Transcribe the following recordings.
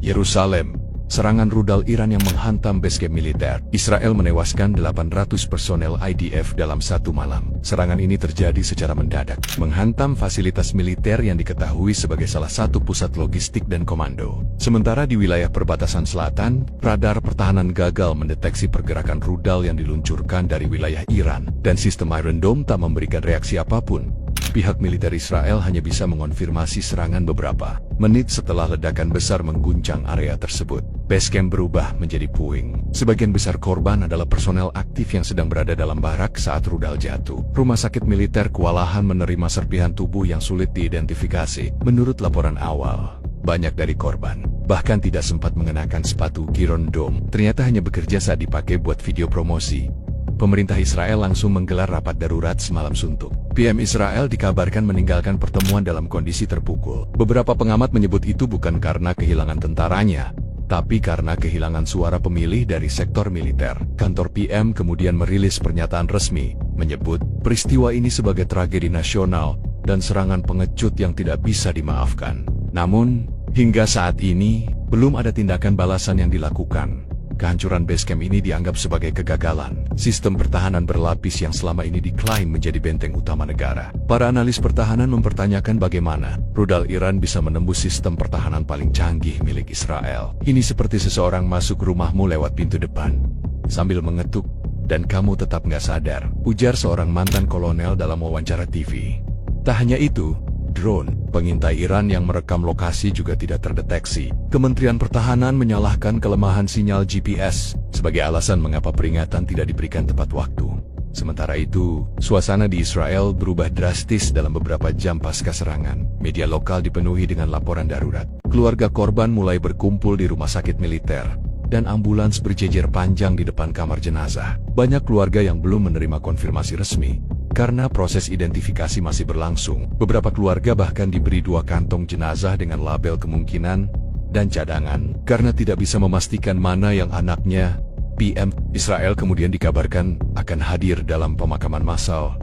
Yerusalem. Serangan rudal Iran yang menghantam basecamp militer Israel menewaskan 800 personel IDF dalam satu malam. Serangan ini terjadi secara mendadak, menghantam fasilitas militer yang diketahui sebagai salah satu pusat logistik dan komando. Sementara di wilayah perbatasan selatan, radar pertahanan gagal mendeteksi pergerakan rudal yang diluncurkan dari wilayah Iran, dan sistem Iron Dome tak memberikan reaksi apapun. Pihak militer Israel hanya bisa mengonfirmasi serangan beberapa menit setelah ledakan besar mengguncang area tersebut. Basecamp berubah menjadi puing. Sebagian besar korban adalah personel aktif yang sedang berada dalam barak saat rudal jatuh. Rumah sakit militer kewalahan menerima serpihan tubuh yang sulit diidentifikasi. Menurut laporan awal, banyak dari korban bahkan tidak sempat mengenakan sepatu Iron Dome. Ternyata hanya bekerja saat dipakai buat video promosi. Pemerintah Israel langsung menggelar rapat darurat semalam suntuk. PM Israel dikabarkan meninggalkan pertemuan dalam kondisi terpukul. Beberapa pengamat menyebut itu bukan karena kehilangan tentaranya, tapi karena kehilangan suara pemilih dari sektor militer. Kantor PM kemudian merilis pernyataan resmi, menyebut peristiwa ini sebagai tragedi nasional dan serangan pengecut yang tidak bisa dimaafkan. Namun, hingga saat ini, belum ada tindakan balasan yang dilakukan. Kehancuran basecamp ini dianggap sebagai kegagalan sistem pertahanan berlapis yang selama ini diklaim menjadi benteng utama negara. Para analis pertahanan mempertanyakan bagaimana rudal Iran bisa menembus sistem pertahanan paling canggih milik Israel. Ini seperti seseorang masuk rumahmu lewat pintu depan sambil mengetuk, dan kamu tetap nggak sadar, ujar seorang mantan kolonel dalam wawancara TV. Tak hanya itu, drone pengintai Iran yang merekam lokasi juga tidak terdeteksi. Kementerian Pertahanan menyalahkan kelemahan sinyal GPS sebagai alasan mengapa peringatan tidak diberikan tepat waktu. Sementara itu, suasana di Israel berubah drastis dalam beberapa jam pasca serangan. Media lokal dipenuhi dengan laporan darurat. Keluarga korban mulai berkumpul di rumah sakit militer, dan ambulans berjejer panjang di depan kamar jenazah. Banyak keluarga yang belum menerima konfirmasi resmi karena proses identifikasi masih berlangsung. Beberapa keluarga bahkan diberi 2 kantong jenazah dengan label kemungkinan dan cadangan karena tidak bisa memastikan mana yang anaknya. PM Israel kemudian dikabarkan akan hadir dalam pemakaman massal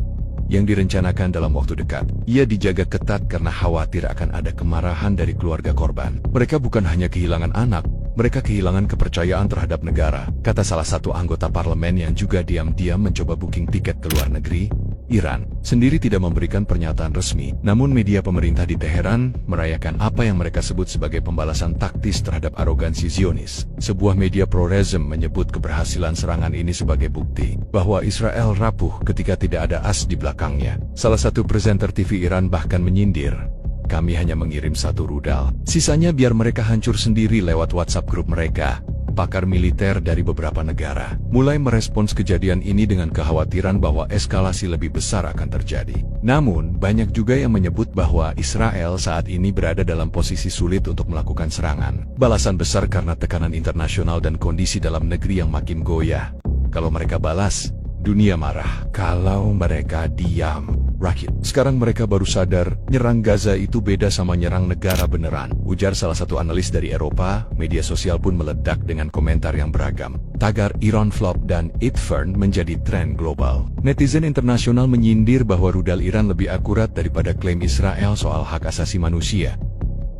yang direncanakan dalam waktu dekat. Ia dijaga ketat karena khawatir akan ada kemarahan dari keluarga korban. Mereka bukan hanya kehilangan anak, mereka kehilangan kepercayaan terhadap negara, kata salah satu anggota parlemen yang juga diam-diam mencoba booking tiket ke luar negeri. Iran sendiri tidak memberikan pernyataan resmi, namun media pemerintah di Teheran merayakan apa yang mereka sebut sebagai pembalasan taktis terhadap arogansi Zionis. Sebuah media pro-Rezm menyebut keberhasilan serangan ini sebagai bukti bahwa Israel rapuh ketika tidak ada as di belakangnya. Salah satu presenter TV Iran bahkan menyindir, "Kami hanya mengirim 1 rudal, sisanya biar mereka hancur sendiri lewat WhatsApp grup mereka." Pakar militer dari beberapa negara mulai merespons kejadian ini dengan kekhawatiran bahwa eskalasi lebih besar akan terjadi. Namun, banyak juga yang menyebut bahwa Israel saat ini berada dalam posisi sulit untuk melakukan serangan. Balasan besar karena tekanan internasional dan kondisi dalam negeri yang makin goyah. Kalau mereka balas, dunia marah. Kalau mereka diam, rakyat. Sekarang mereka baru sadar, nyerang Gaza itu beda sama nyerang negara beneran, ujar salah satu analis dari Eropa. Media sosial pun meledak dengan komentar yang beragam. Tagar Iran flop dan Itfern menjadi tren global. Netizen internasional menyindir bahwa rudal Iran lebih akurat daripada klaim Israel soal hak asasi manusia.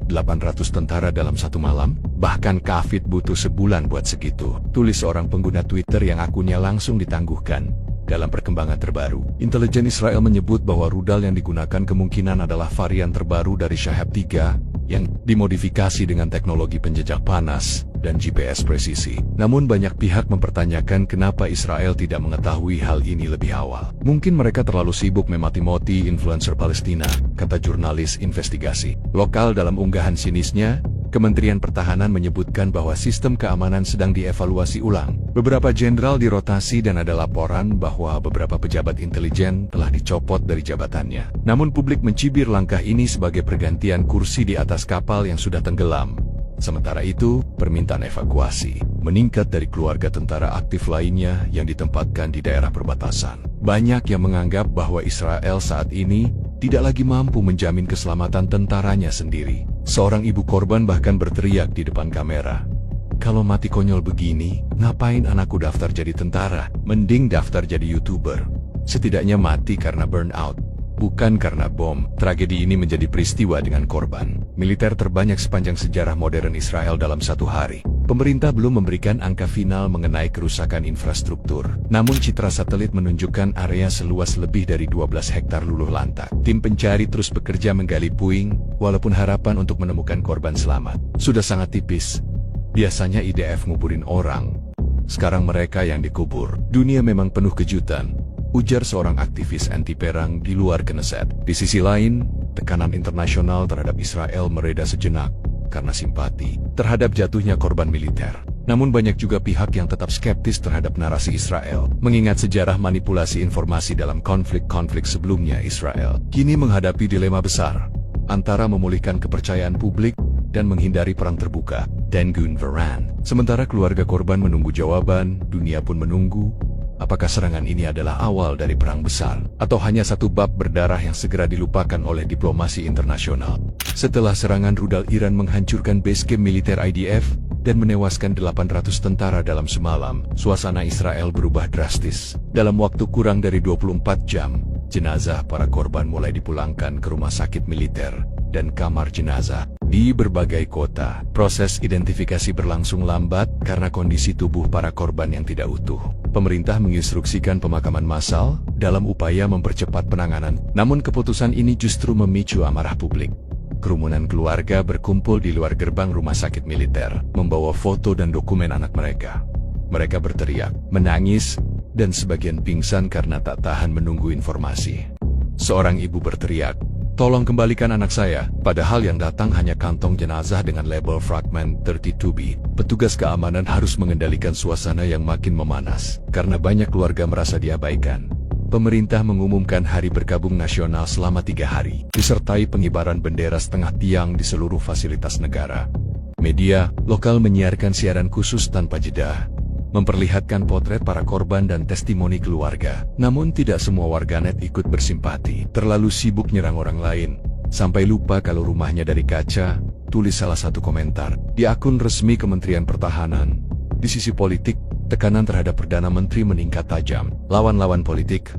800 tentara dalam satu malam? Bahkan Kafid butuh sebulan buat segitu, tulis seorang pengguna Twitter yang akunnya langsung ditangguhkan. Dalam perkembangan terbaru, intelijen Israel menyebut bahwa rudal yang digunakan kemungkinan adalah varian terbaru dari Shahab 3 yang dimodifikasi dengan teknologi penjejak panas dan GPS presisi. Namun banyak pihak mempertanyakan kenapa Israel tidak mengetahui hal ini lebih awal. Mungkin mereka terlalu sibuk memati-moti influencer Palestina, kata jurnalis investigasi lokal dalam unggahan sinisnya. Kementerian Pertahanan menyebutkan bahwa sistem keamanan sedang dievaluasi ulang. Beberapa jenderal dirotasi dan ada laporan bahwa beberapa pejabat intelijen telah dicopot dari jabatannya. Namun publik mencibir langkah ini sebagai pergantian kursi di atas kapal yang sudah tenggelam. Sementara itu, permintaan evakuasi meningkat dari keluarga tentara aktif lainnya yang ditempatkan di daerah perbatasan. Banyak yang menganggap bahwa Israel saat ini tidak lagi mampu menjamin keselamatan tentaranya sendiri. Seorang ibu korban bahkan berteriak di depan kamera, "Kalau mati konyol begini, ngapain anakku daftar jadi tentara? Mending daftar jadi YouTuber. Setidaknya mati karena burnout." Bukan karena bom, tragedi ini menjadi peristiwa dengan korban militer terbanyak sepanjang sejarah modern Israel dalam satu hari. Pemerintah belum memberikan angka final mengenai kerusakan infrastruktur. Namun citra satelit menunjukkan area seluas lebih dari 12 hektar luluh lantak. Tim pencari terus bekerja menggali puing, walaupun harapan untuk menemukan korban selamat sudah sangat tipis. Biasanya IDF nguburin orang, sekarang mereka yang dikubur. Dunia memang penuh kejutan, ujar seorang aktivis anti perang di luar Knesset. Di sisi lain, tekanan internasional terhadap Israel mereda sejenak karena simpati terhadap jatuhnya korban militer. Namun banyak juga pihak yang tetap skeptis terhadap narasi Israel, mengingat sejarah manipulasi informasi dalam konflik-konflik sebelumnya. Israel kini menghadapi dilema besar antara memulihkan kepercayaan publik dan menghindari perang terbuka. Dan Gunveran. Sementara keluarga korban menunggu jawaban, dunia pun menunggu. Apakah serangan ini adalah awal dari perang besar, atau hanya satu bab berdarah yang segera dilupakan oleh diplomasi internasional? Setelah serangan rudal Iran menghancurkan base camp militer IDF dan menewaskan 800 tentara dalam semalam, suasana Israel berubah drastis. Dalam waktu kurang dari 24 jam, jenazah para korban mulai dipulangkan ke rumah sakit militer dan kamar jenazah di berbagai kota. Proses identifikasi berlangsung lambat karena kondisi tubuh para korban yang tidak utuh. Pemerintah menginstruksikan pemakaman massal dalam upaya mempercepat penanganan. Namun keputusan ini justru memicu amarah publik. Kerumunan keluarga berkumpul di luar gerbang rumah sakit militer, membawa foto dan dokumen anak mereka. Mereka berteriak, menangis, dan sebagian pingsan karena tak tahan menunggu informasi. Seorang ibu berteriak, "Tolong kembalikan anak saya," padahal yang datang hanya kantong jenazah dengan label fragment 32B. Petugas keamanan harus mengendalikan suasana yang makin memanas, karena banyak keluarga merasa diabaikan. Pemerintah mengumumkan hari berkabung nasional selama 3 hari, disertai pengibaran bendera setengah tiang di seluruh fasilitas negara. Media lokal menyiarkan siaran khusus tanpa jeda, memperlihatkan potret para korban dan testimoni keluarga. Namun tidak semua warganet ikut bersimpati. Terlalu sibuk nyerang orang lain, sampai lupa kalau rumahnya dari kaca, tulis salah satu komentar di akun resmi Kementerian Pertahanan. Di sisi politik, tekanan terhadap Perdana Menteri meningkat tajam. Lawan-lawan politik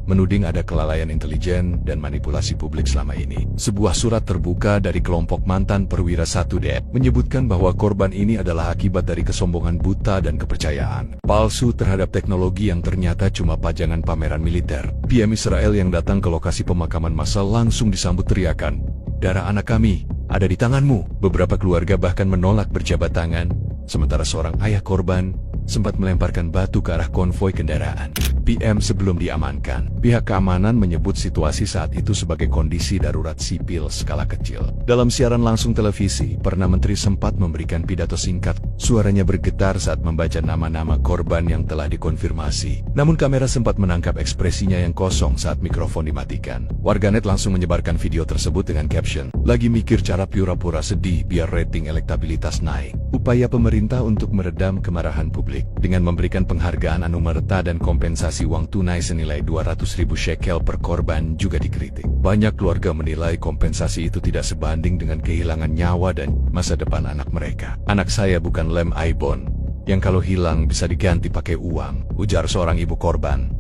menuding ada kelalaian intelijen dan manipulasi publik selama ini. Sebuah surat terbuka dari kelompok mantan perwira 1D menyebutkan bahwa korban ini adalah akibat dari kesombongan buta dan kepercayaan palsu terhadap teknologi yang ternyata cuma pajangan pameran militer. PM Israel yang datang ke lokasi pemakaman massal langsung disambut teriakan, "Darah anak kami ada di tanganmu." Beberapa keluarga bahkan menolak berjabat tangan, sementara seorang ayah korban sempat melemparkan batu ke arah konvoi kendaraan PM sebelum diamankan. Pihak keamanan menyebut situasi saat itu sebagai kondisi darurat sipil skala kecil. Dalam siaran langsung televisi, Perdana Menteri sempat memberikan pidato singkat. Suaranya bergetar saat membaca nama-nama korban yang telah dikonfirmasi. Namun kamera sempat menangkap ekspresinya yang kosong saat mikrofon dimatikan. Warganet langsung menyebarkan video tersebut dengan caption, "Lagi mikir cara pura-pura sedih biar rating elektabilitas naik." Upaya pemerintah untuk meredam kemarahan publik dengan memberikan penghargaan anumerta dan kompensasi uang tunai senilai 200.000 shekel per korban juga dikritik. Banyak keluarga menilai kompensasi itu tidak sebanding dengan kehilangan nyawa dan masa depan anak mereka. "Anak saya bukan lem Aibon, yang kalau hilang bisa diganti pakai uang," ujar seorang ibu korban.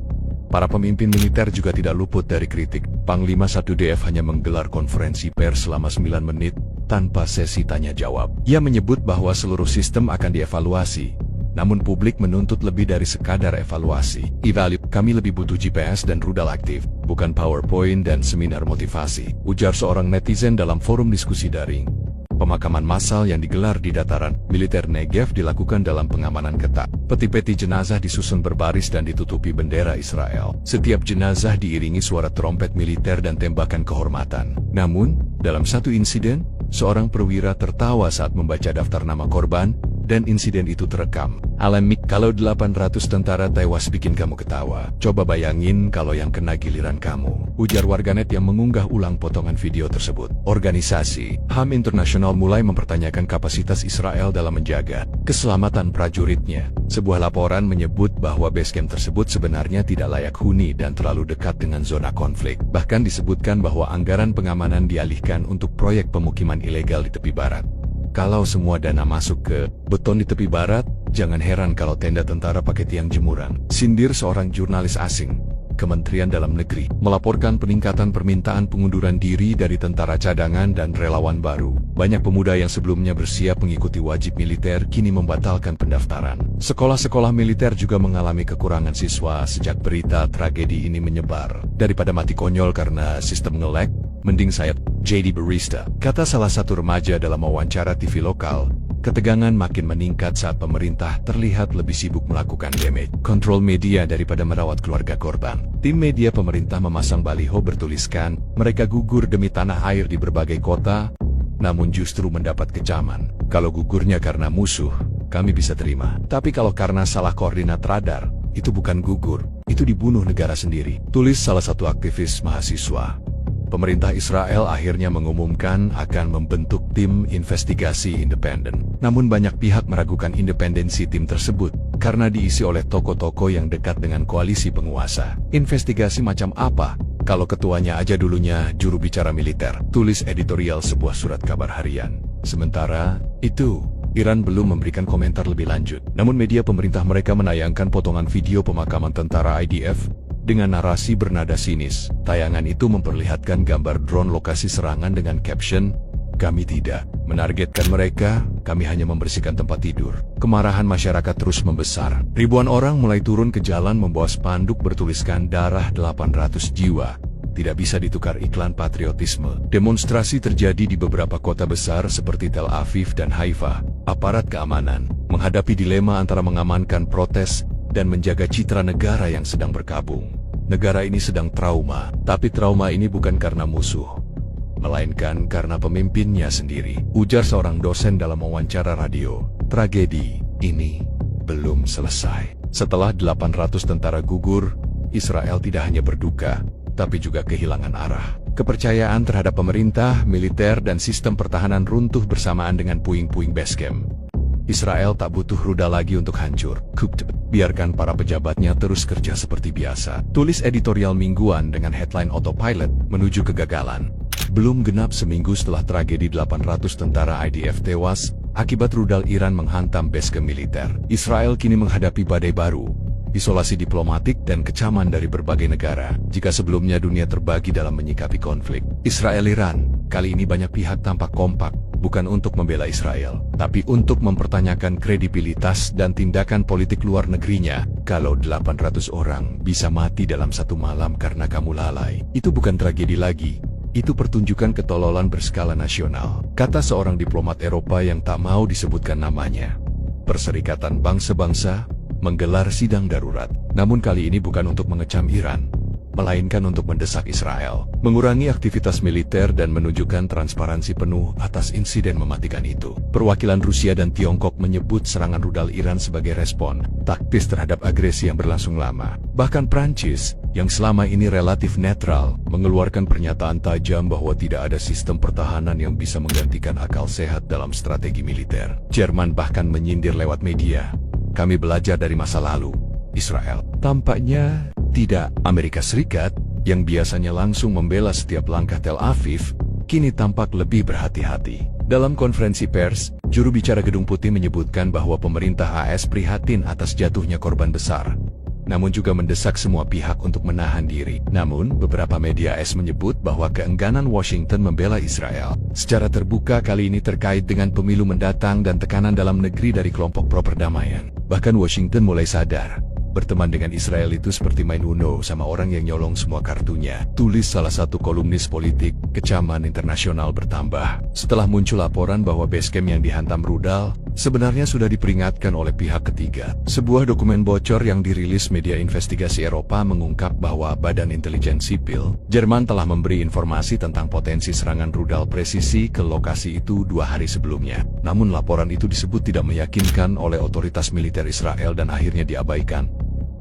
Para pemimpin militer juga tidak luput dari kritik. Panglima 1DF hanya menggelar konferensi pers selama 9 menit tanpa sesi tanya jawab. Ia menyebut bahwa seluruh sistem akan dievaluasi. Namun publik menuntut lebih dari sekadar evaluasi. "Kami lebih butuh GPS dan rudal aktif, bukan PowerPoint dan seminar motivasi," ujar seorang netizen dalam forum diskusi daring. Pemakaman massal yang digelar di dataran militer Negev dilakukan dalam pengamanan ketat. Peti-peti jenazah disusun berbaris dan ditutupi bendera Israel. Setiap jenazah diiringi suara trompet militer dan tembakan kehormatan. Namun, dalam satu insiden, seorang perwira tertawa saat membaca daftar nama korban, dan insiden itu terekam. "Alamik, kalau 800 tentara tewas bikin kamu ketawa. Coba bayangin kalau yang kena giliran kamu," ujar warganet yang mengunggah ulang potongan video tersebut. Organisasi HAM Internasional mulai mempertanyakan kapasitas Israel dalam menjaga keselamatan prajuritnya. Sebuah laporan menyebut bahwa base camp tersebut sebenarnya tidak layak huni dan terlalu dekat dengan zona konflik. Bahkan disebutkan bahwa anggaran pengamanan dialihkan untuk proyek pemukiman ilegal di tepi barat. Kalau semua dana masuk ke beton di tepi barat, jangan heran kalau tenda tentara pakai tiang jemuran, sindir seorang jurnalis asing. Kementerian Dalam Negeri melaporkan peningkatan permintaan pengunduran diri dari tentara cadangan dan relawan baru. Banyak pemuda yang sebelumnya bersiap mengikuti wajib militer kini membatalkan pendaftaran. Sekolah-sekolah militer juga mengalami kekurangan siswa sejak berita tragedi ini menyebar. Daripada mati konyol karena sistem nge-lag, mending saya jadi barista, kata salah satu remaja dalam wawancara TV lokal. Ketegangan makin meningkat saat pemerintah terlihat lebih sibuk melakukan damage control media daripada merawat keluarga korban. Tim media pemerintah memasang baliho bertuliskan, mereka gugur demi tanah air di berbagai kota, namun justru mendapat kecaman. Kalau gugurnya karena musuh, kami bisa terima. Tapi kalau karena salah koordinat radar, itu bukan gugur, itu dibunuh negara sendiri. Tulis salah satu aktivis mahasiswa. Pemerintah Israel akhirnya mengumumkan akan membentuk tim investigasi independen. Namun banyak pihak meragukan independensi tim tersebut karena diisi oleh tokoh-tokoh yang dekat dengan koalisi penguasa. Investigasi macam apa kalau ketuanya aja dulunya juru bicara militer? Tulis editorial sebuah surat kabar harian. Sementara itu, Iran belum memberikan komentar lebih lanjut. Namun media pemerintah mereka menayangkan potongan video pemakaman tentara IDF dengan narasi bernada sinis. Tayangan itu memperlihatkan gambar drone lokasi serangan dengan caption, "Kami tidak menargetkan mereka, kami hanya membersihkan tempat tidur." Kemarahan masyarakat terus membesar. Ribuan orang mulai turun ke jalan membawa spanduk bertuliskan darah 800 jiwa. Tidak bisa ditukar iklan patriotisme. Demonstrasi terjadi di beberapa kota besar seperti Tel Aviv dan Haifa. Aparat keamanan menghadapi dilema antara mengamankan protes dan menjaga citra negara yang sedang berkabung. Negara ini sedang trauma, tapi trauma ini bukan karena musuh, melainkan karena pemimpinnya sendiri. Ujar seorang dosen dalam wawancara radio, tragedi ini belum selesai. Setelah 800 tentara gugur, Israel tidak hanya berduka, tapi juga kehilangan arah. Kepercayaan terhadap pemerintah, militer, dan sistem pertahanan runtuh bersamaan dengan puing-puing basecamp. Israel tak butuh rudal lagi untuk hancur. Biarkan para pejabatnya terus kerja seperti biasa. Tulis editorial mingguan dengan headline Autopilot menuju kegagalan. Belum genap seminggu setelah tragedi 800 tentara IDF tewas akibat rudal Iran menghantam basecamp militer, Israel kini menghadapi badai baru. Isolasi diplomatik dan kecaman dari berbagai negara. Jika sebelumnya dunia terbagi dalam menyikapi konflik Israel-Iran, kali ini banyak pihak tampak kompak, bukan untuk membela Israel, tapi untuk mempertanyakan kredibilitas dan tindakan politik luar negerinya. Kalau 800 orang bisa mati dalam satu malam karena kamu lalai, itu bukan tragedi lagi. Itu pertunjukan ketololan berskala nasional, kata seorang diplomat Eropa yang tak mau disebutkan namanya. Perserikatan Bangsa-Bangsa menggelar sidang darurat, namun kali ini bukan untuk mengecam Iran, melainkan untuk mendesak Israel mengurangi aktivitas militer dan menunjukkan transparansi penuh atas insiden mematikan itu. Perwakilan Rusia dan Tiongkok menyebut serangan rudal Iran sebagai respon taktis terhadap agresi yang berlangsung lama. Bahkan Prancis, yang selama ini relatif netral, mengeluarkan pernyataan tajam bahwa tidak ada sistem pertahanan yang bisa menggantikan akal sehat dalam strategi militer. Jerman bahkan menyindir lewat media, "Kami belajar dari masa lalu." Israel tampaknya tidak. Amerika Serikat, yang biasanya langsung membela setiap langkah Tel Aviv, kini tampak lebih berhati-hati. Dalam konferensi pers, juru bicara Gedung Putih menyebutkan bahwa pemerintah AS prihatin atas jatuhnya korban besar, namun juga mendesak semua pihak untuk menahan diri. Namun, beberapa media AS menyebut bahwa keengganan Washington membela Israel secara terbuka kali ini terkait dengan pemilu mendatang dan tekanan dalam negeri dari kelompok pro-perdamaian. Bahkan Washington mulai sadar, berteman dengan Israel itu seperti main Uno sama orang yang nyolong semua kartunya. Tulis salah satu kolumnis politik. Kecaman internasional bertambah setelah muncul laporan bahwa basecamp yang dihantam rudal sebenarnya sudah diperingatkan oleh pihak ketiga. Sebuah dokumen bocor yang dirilis media investigasi Eropa mengungkap bahwa Badan Intelijen Sipil Jerman telah memberi informasi tentang potensi serangan rudal presisi ke lokasi itu 2 hari sebelumnya. Namun laporan itu disebut tidak meyakinkan oleh otoritas militer Israel dan akhirnya diabaikan.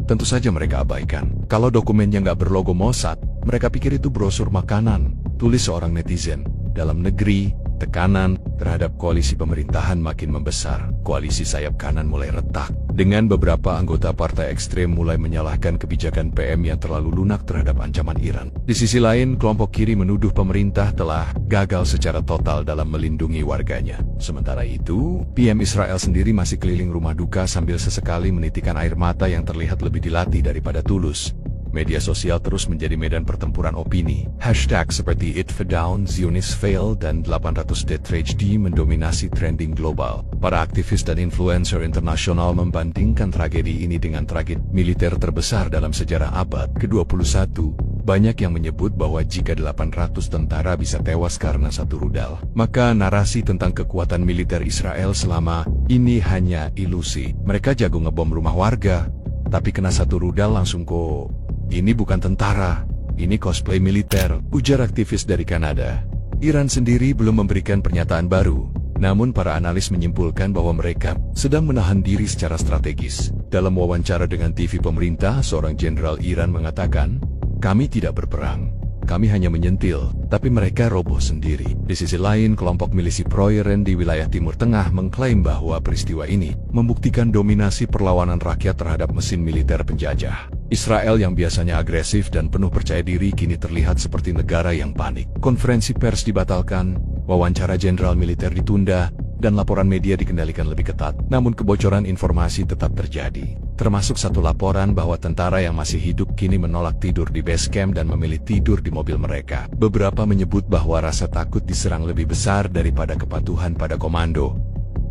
Tentu saja mereka abaikan. Kalau dokumennya nggak berlogo Mossad, mereka pikir itu brosur makanan, tulis seorang netizen. Dalam negeri, tekanan terhadap koalisi pemerintahan makin membesar. Koalisi sayap kanan mulai retak, dengan beberapa anggota partai ekstrem mulai menyalahkan kebijakan PM yang terlalu lunak terhadap ancaman Iran. Di sisi lain, kelompok kiri menuduh pemerintah telah gagal secara total dalam melindungi warganya. Sementara itu, PM Israel sendiri masih keliling rumah duka sambil sesekali menitikan air mata yang terlihat lebih dilatih daripada tulus. Media sosial terus menjadi medan pertempuran opini. Hashtag seperti #ItFadown, Zionist Fail, dan 800-D mendominasi trending global. Para aktivis dan influencer internasional membandingkan tragedi ini dengan tragedi militer terbesar dalam sejarah abad ke-21. Banyak yang menyebut bahwa jika 800 tentara bisa tewas karena satu rudal, maka narasi tentang kekuatan militer Israel selama ini hanya ilusi. Mereka jago ngebom rumah warga, tapi kena satu rudal langsung kok. Ini bukan tentara, ini cosplay militer, ujar aktivis dari Kanada. Iran sendiri belum memberikan pernyataan baru, namun para analis menyimpulkan bahwa mereka sedang menahan diri secara strategis. Dalam wawancara dengan TV pemerintah, seorang jenderal Iran mengatakan, "Kami tidak berperang, kami hanya menyentil, tapi mereka roboh sendiri." Di sisi lain, kelompok milisi pro-Iran di wilayah Timur Tengah mengklaim bahwa peristiwa ini membuktikan dominasi perlawanan rakyat terhadap mesin militer penjajah. Israel yang biasanya agresif dan penuh percaya diri kini terlihat seperti negara yang panik. Konferensi pers dibatalkan, wawancara jenderal militer ditunda, dan laporan media dikendalikan lebih ketat. Namun kebocoran informasi tetap terjadi. Termasuk satu laporan bahwa tentara yang masih hidup kini menolak tidur di base camp dan memilih tidur di mobil mereka. Beberapa menyebut bahwa rasa takut diserang lebih besar daripada kepatuhan pada komando.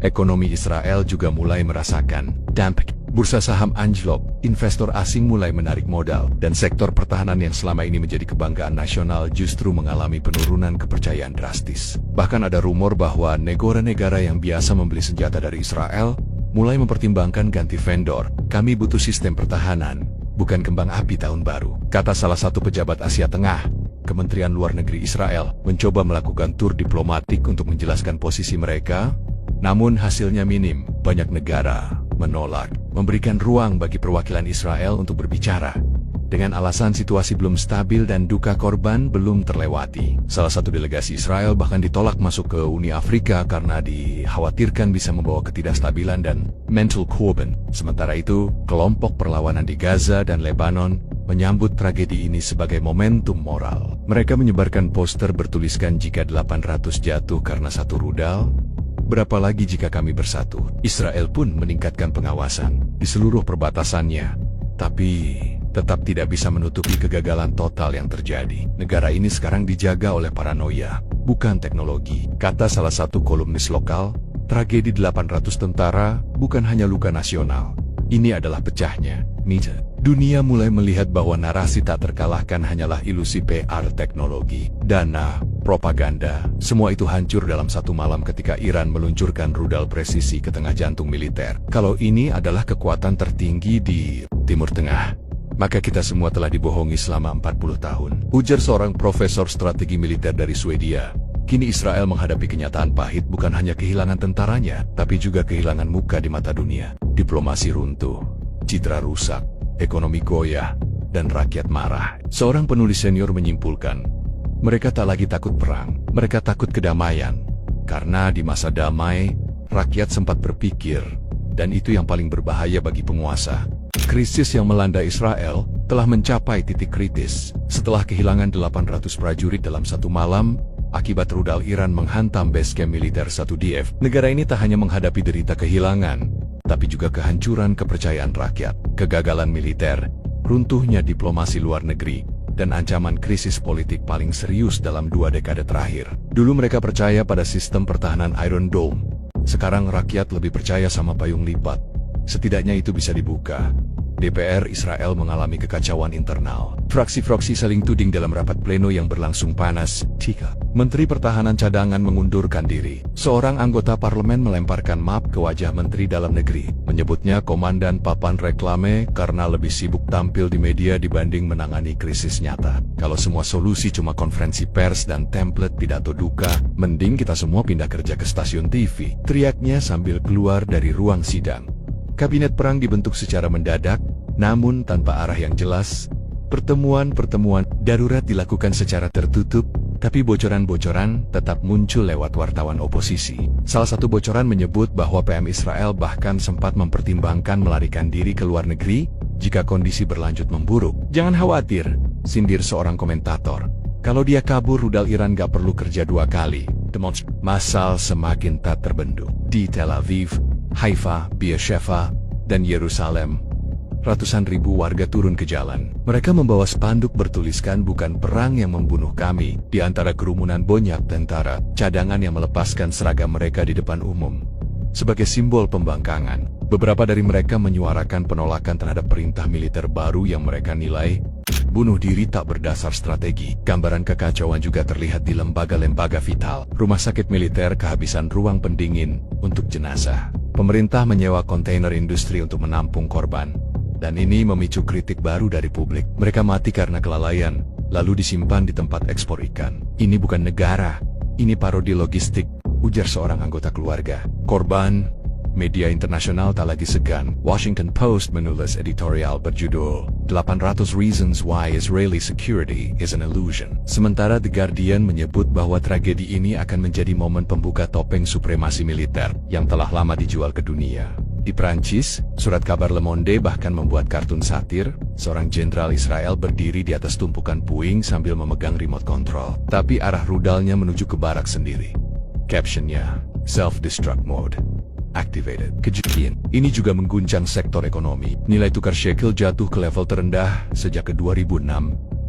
Ekonomi Israel juga mulai merasakan dampak. Bursa saham anjlok, investor asing mulai menarik modal, dan sektor pertahanan yang selama ini menjadi kebanggaan nasional justru mengalami penurunan kepercayaan drastis. Bahkan ada rumor bahwa negara-negara yang biasa membeli senjata dari Israel mulai mempertimbangkan ganti vendor. "Kami butuh sistem pertahanan, bukan kembang api tahun baru," kata salah satu pejabat Asia Tengah. Kementerian Luar Negeri Israel mencoba melakukan tur diplomatik untuk menjelaskan posisi mereka, namun hasilnya minim. Banyak negara menolak memberikan ruang bagi perwakilan Israel untuk berbicara, dengan alasan situasi belum stabil dan duka korban belum terlewati. Salah satu delegasi Israel bahkan ditolak masuk ke Uni Afrika karena dikhawatirkan bisa membawa ketidakstabilan dan mental korban. Sementara itu, kelompok perlawanan di Gaza dan Lebanon menyambut tragedi ini sebagai momentum moral. Mereka menyebarkan poster bertuliskan, "Jika 800 jatuh karena satu rudal, berapa lagi jika kami bersatu?" Israel pun meningkatkan pengawasan di seluruh perbatasannya, tapi tetap tidak bisa menutupi kegagalan total yang terjadi. Negara ini sekarang dijaga oleh paranoia, bukan teknologi. Kata salah satu kolumnis lokal, tragedi 800 tentara bukan hanya luka nasional. Ini adalah pecahnya mita. Dunia mulai melihat bahwa narasi tak terkalahkan hanyalah ilusi PR, teknologi, dana, propaganda. Semua itu hancur dalam satu malam ketika Iran meluncurkan rudal presisi ke tengah jantung militer. Kalau ini adalah kekuatan tertinggi di Timur Tengah, maka kita semua telah dibohongi selama 40 tahun. Ujar seorang profesor strategi militer dari Swedia. Kini Israel menghadapi kenyataan pahit, bukan hanya kehilangan tentaranya, tapi juga kehilangan muka di mata dunia. Diplomasi runtuh, citra rusak, ekonomi goyah, dan rakyat marah. Seorang penulis senior menyimpulkan, mereka tak lagi takut perang, mereka takut kedamaian. Karena di masa damai, rakyat sempat berpikir, dan itu yang paling berbahaya bagi penguasa. Krisis yang melanda Israel telah mencapai titik kritis. Setelah kehilangan 800 prajurit dalam satu malam, akibat rudal Iran menghantam base camp militer 1DF, negara ini tak hanya menghadapi derita kehilangan, tapi juga kehancuran kepercayaan rakyat, kegagalan militer, runtuhnya diplomasi luar negeri, dan ancaman krisis politik paling serius dalam 2 dekade terakhir. Dulu mereka percaya pada sistem pertahanan Iron Dome. Sekarang rakyat lebih percaya sama payung lipat. Setidaknya itu bisa dibuka. DPR Israel mengalami kekacauan internal. Fraksi-fraksi saling tuding dalam rapat pleno yang berlangsung panas. 3. Menteri Pertahanan Cadangan mengundurkan diri. Seorang anggota parlemen melemparkan map ke wajah Menteri Dalam Negeri, menyebutnya komandan papan reklame karena lebih sibuk tampil di media dibanding menangani krisis nyata. Kalau semua solusi cuma konferensi pers dan template pidato duka, mending kita semua pindah kerja ke stasiun TV, teriaknya sambil keluar dari ruang sidang. Kabinet perang dibentuk secara mendadak, namun tanpa arah yang jelas. Pertemuan-pertemuan darurat dilakukan secara tertutup, tapi bocoran-bocoran tetap muncul lewat wartawan oposisi. Salah satu bocoran menyebut bahwa PM Israel bahkan sempat mempertimbangkan melarikan diri ke luar negeri jika kondisi berlanjut memburuk. "Jangan khawatir," sindir seorang komentator. "Kalau dia kabur, rudal Iran gak perlu kerja 2 kali. Demonstrasi massal semakin tak terbendung. Di Tel Aviv, Haifa, Beersheba, dan Yerusalem, ratusan ribu warga turun ke jalan. Mereka membawa spanduk bertuliskan "Bukan perang yang membunuh kami." Di antara kerumunan banyak tentara cadangan yang melepaskan seragam mereka di depan umum. Sebagai simbol pembangkangan, beberapa dari mereka menyuarakan penolakan terhadap perintah militer baru yang mereka nilai bunuh diri tak berdasar strategi. Gambaran kekacauan juga terlihat di lembaga-lembaga vital. Rumah sakit militer kehabisan ruang pendingin untuk jenazah. Pemerintah menyewa kontainer industri untuk menampung korban. Dan ini memicu kritik baru dari publik. Mereka mati karena kelalaian, lalu disimpan di tempat ekspor ikan. Ini bukan negara, ini parodi logistik, ujar seorang anggota keluarga. Korban, media internasional tak lagi segan. Washington Post menulis editorial berjudul 800 Reasons Why Israeli Security is an Illusion. Sementara The Guardian menyebut bahwa tragedi ini akan menjadi momen pembuka topeng supremasi militer yang telah lama dijual ke dunia. Di Prancis, surat kabar Le Monde bahkan membuat kartun satir, seorang jenderal Israel berdiri di atas tumpukan puing sambil memegang remote control. Tapi arah rudalnya menuju ke barak sendiri. Captionnya, Self-Destruct Mode Activated. Kejadian ini juga mengguncang sektor ekonomi. Nilai tukar shekel jatuh ke level terendah sejak ke 2006.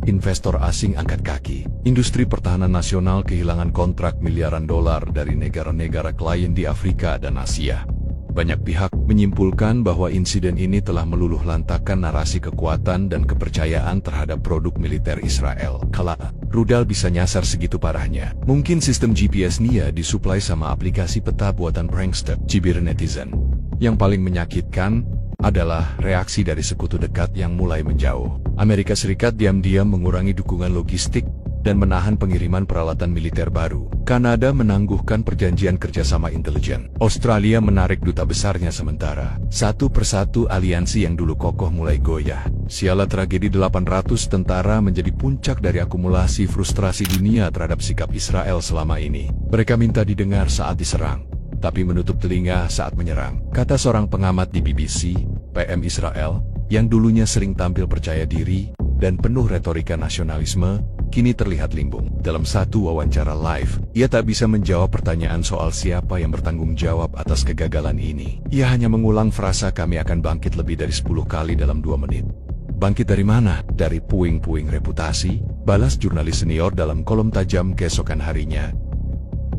Investor asing angkat kaki. Industri pertahanan nasional kehilangan kontrak miliaran dolar dari negara-negara klien di Afrika dan Asia. Banyak pihak menyimpulkan bahwa insiden ini telah meluluhlantakkan narasi kekuatan dan kepercayaan terhadap produk militer Israel. Kalau rudal bisa nyasar segitu parahnya, mungkin sistem GPS Nia disuplai sama aplikasi peta buatan prankster, cibir netizen. Yang paling menyakitkan adalah reaksi dari sekutu dekat yang mulai menjauh. Amerika Serikat diam-diam mengurangi dukungan logistik dan menahan pengiriman peralatan militer baru. Kanada menangguhkan perjanjian kerjasama intelijen. Australia menarik duta besarnya sementara. Satu persatu aliansi yang dulu kokoh mulai goyah. Siala tragedi 800 tentara menjadi puncak dari akumulasi frustrasi dunia terhadap sikap Israel selama ini. Mereka minta didengar saat diserang, tapi menutup telinga saat menyerang. Kata seorang pengamat di BBC, PM Israel, yang dulunya sering tampil percaya diri dan penuh retorika nasionalisme, kini terlihat limbung. Dalam satu wawancara live, ia tak bisa menjawab pertanyaan soal siapa yang bertanggung jawab atas kegagalan ini. Ia hanya mengulang frasa "Kami akan bangkit lebih dari 10 kali dalam 2 menit. Bangkit dari mana? Dari puing-puing reputasi, balas jurnalis senior dalam kolom tajam keesokan harinya.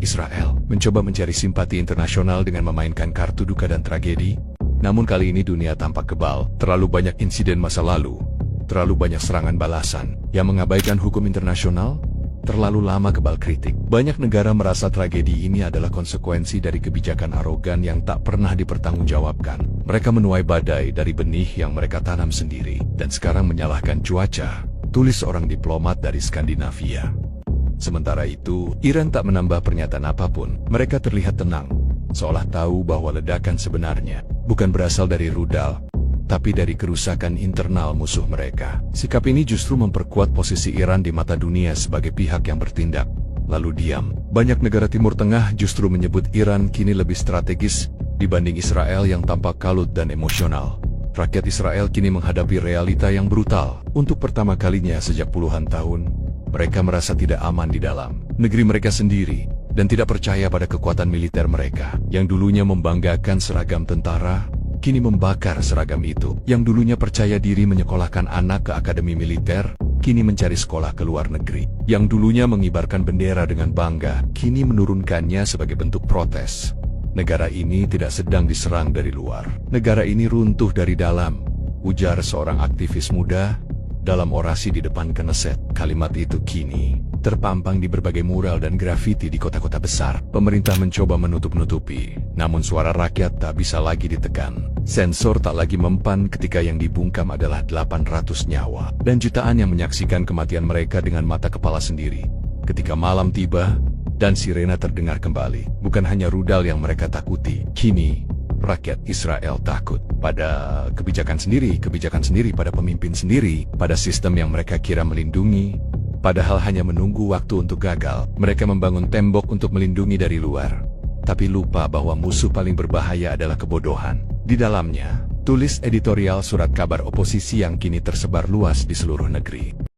Israel mencoba mencari simpati internasional dengan memainkan kartu duka dan tragedi. Namun kali ini dunia tampak kebal. Terlalu banyak insiden masa lalu, terlalu banyak serangan balasan yang mengabaikan hukum internasional, terlalu lama kebal kritik. Banyak negara merasa tragedi ini adalah konsekuensi dari kebijakan arogan yang tak pernah dipertanggungjawabkan. Mereka menuai badai dari benih yang mereka tanam sendiri, dan sekarang menyalahkan cuaca, tulis seorang diplomat dari Skandinavia. Sementara itu, Iran tak menambah pernyataan apapun. Mereka terlihat tenang, seolah tahu bahwa ledakan sebenarnya bukan berasal dari rudal, tapi dari kerusakan internal musuh mereka. Sikap ini justru memperkuat posisi Iran di mata dunia sebagai pihak yang bertindak, lalu diam. Banyak negara Timur Tengah justru menyebut Iran kini lebih strategis dibanding Israel yang tampak kalut dan emosional. Rakyat Israel kini menghadapi realita yang brutal. Untuk pertama kalinya sejak puluhan tahun, mereka merasa tidak aman di dalam negeri mereka sendiri dan tidak percaya pada kekuatan militer mereka. Yang dulunya membanggakan seragam tentara, kini membakar seragam itu. Yang dulunya percaya diri menyekolahkan anak ke akademi militer, kini mencari sekolah ke luar negeri. Yang dulunya mengibarkan bendera dengan bangga, kini menurunkannya sebagai bentuk protes. Negara ini tidak sedang diserang dari luar. Negara ini runtuh dari dalam, ujar seorang aktivis muda dalam orasi di depan Knesset. Kalimat itu kini terpampang di berbagai mural dan grafiti di kota-kota besar. Pemerintah mencoba menutup-nutupi, namun suara rakyat tak bisa lagi ditekan. Sensor tak lagi mempan ketika yang dibungkam adalah 800 nyawa, dan jutaan yang menyaksikan kematian mereka dengan mata kepala sendiri. Ketika malam tiba, dan sirena terdengar kembali, bukan hanya rudal yang mereka takuti. Kini, rakyat Israel takut pada kebijakan sendiri, pada pemimpin sendiri, pada sistem yang mereka kira melindungi, padahal hanya menunggu waktu untuk gagal. Mereka membangun tembok untuk melindungi dari luar, tapi lupa bahwa musuh paling berbahaya adalah kebodohan. Di dalamnya, tulis editorial surat kabar oposisi yang kini tersebar luas di seluruh negeri.